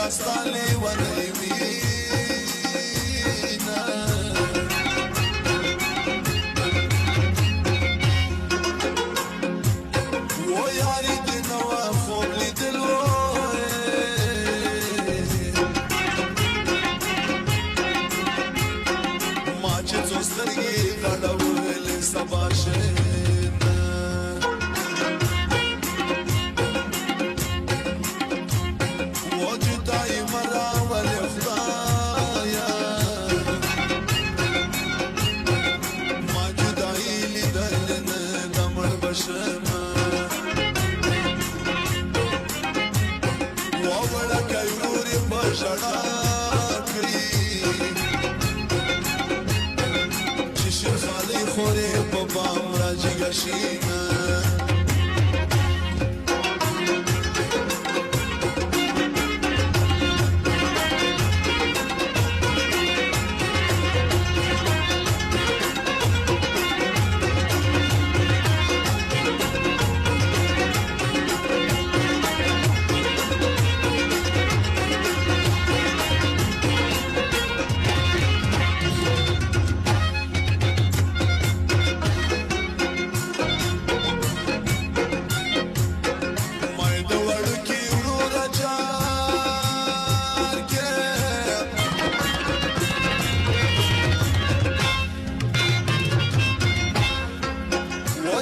داستان لیونی وینا و یاری دی نوا خوب لیدلو ما چې څو سترګې غړولې سبا شینا وجدای مراول خدایا ما جدای لیدل نه دمړ بشما وړه کایوري بشړا کړی چې شخالي خوري په بام راځي غشینا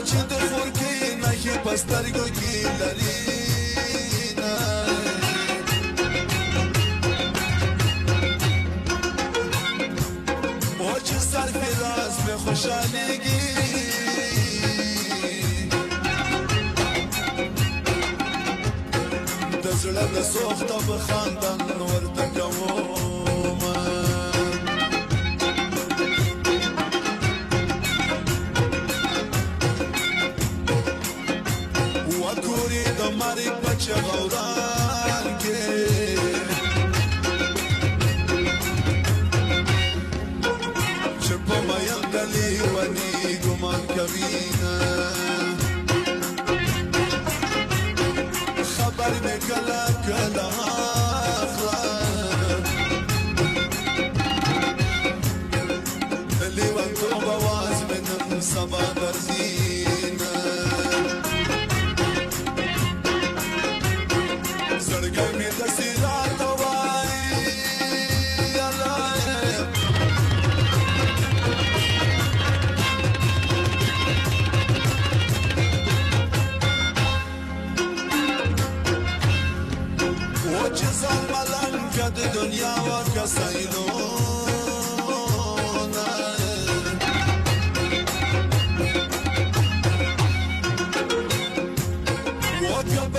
چې د خور کې نهي پسترګو کې لري او چې سر فراز به خوشاليږي د زړه د سوخته په خاندان ورته کوم وګوري د مرګ بچ غوران کې چې په مېن کلی ونی ګمان کوي خبر مې کلا کلا اخلا لیوان تو بواز من سبا درزینا زړګی مې د سیرات وای الله و چې ځان ملنګ د دنیا وکسایلو وکب